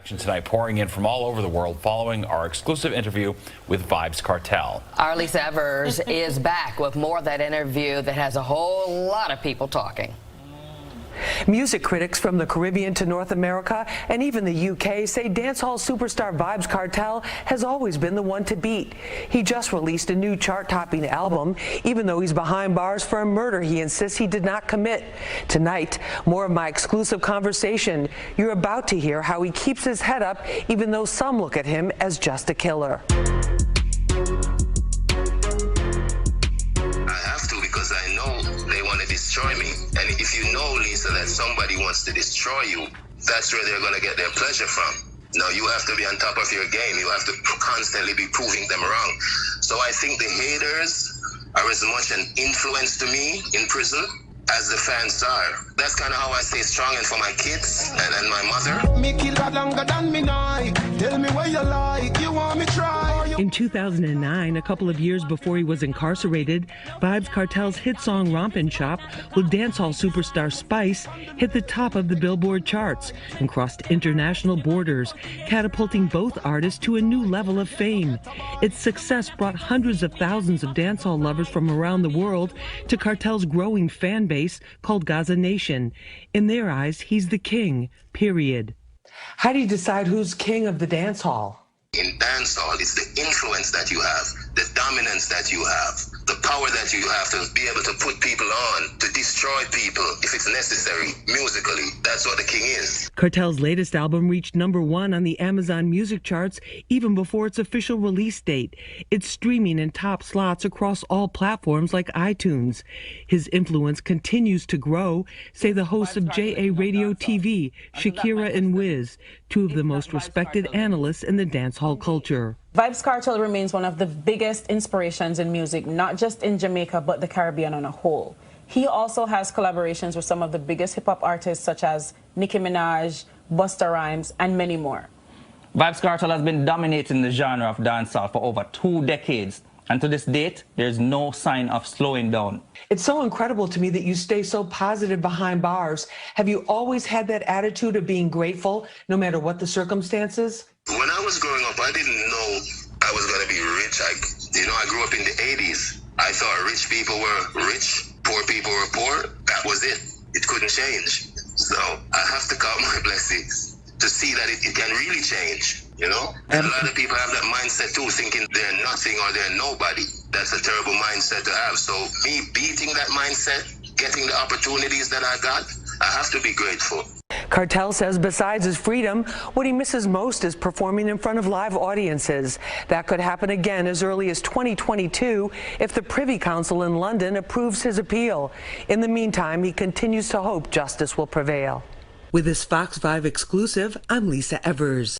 reaction tonight pouring in from all over the world following our exclusive interview with VybzKartel. Our Lisa Evers is back with more of that interview that has a whole lot of people talking. Music critics from the Caribbean to North America and even the UK say dancehall superstar VybzKartel has always been the one to beat. He just released a new chart-topping album, even though he's behind bars for a murder he insists he did not commit. Tonight, more of my exclusive conversation. You're about to hear how he keeps his head up, even though some look at him as just a killer. Because I know they want to destroy me. And if you know, Lisa, that somebody wants to destroy you, that's where they're going to get their pleasure from. Now, you have to be on top of your game. You have to constantly be proving them wrong. So I think the haters are as much an influence to me in prison as the fans are. That's kind of how I stay strong, and for my kids and my mother. Me kill that longer than me night. Tell me where you like, you want me try. In 2009, a couple of years before he was incarcerated, VybzKartel's hit song Rompin' Shop with dancehall superstar Spice hit the top of the Billboard charts and crossed international borders, catapulting both artists to a new level of fame. Its success brought hundreds of thousands of dancehall lovers from around the world to Kartel's growing fan base called Gaza Nation. In their eyes, he's the king, period. How do you decide who's king of the dance hall? In dancehall, it's the influence that you have, the dominance that you have, the power that you have to be able to put people on, to destroy people if it's necessary, musically. That's what the king is. Kartel's latest album reached #1 on the Amazon music charts even before its official release date. It's streaming in top slots across all platforms like iTunes. His influence continues to grow, say the hosts of JA Radio TV, Shakira and Wiz, two of the most respected analysts in the dancehall culture. VybzKartel remains one of the biggest inspirations in music, not just in Jamaica, but the Caribbean on a whole. He also has collaborations with some of the biggest hip-hop artists such as Nicki Minaj, Busta Rhymes, and many more. VybzKartel has been dominating the genre of dancehall for over 2 decades. And to this date, there's no sign of slowing down. It's so incredible to me that you stay so positive behind bars. Have you always had that attitude of being grateful, no matter what the circumstances? When I was growing up, I didn't know I was going to be rich. I grew up in the 80s. I thought rich people were rich, poor people were poor. That was it. It couldn't change. So I have to count my blessings to see that it can really change, you know? And a lot of people have that mindset too, thinking they're nothing or they're nobody. That's a terrible mindset to have. So me beating that mindset, getting the opportunities that I got, I have to be grateful. Kartel says besides his freedom, what he misses most is performing in front of live audiences. That could happen again as early as 2022 if the Privy Council in London approves his appeal. In the meantime, he continues to hope justice will prevail. With this Fox 5 exclusive, I'm Lisa Evers.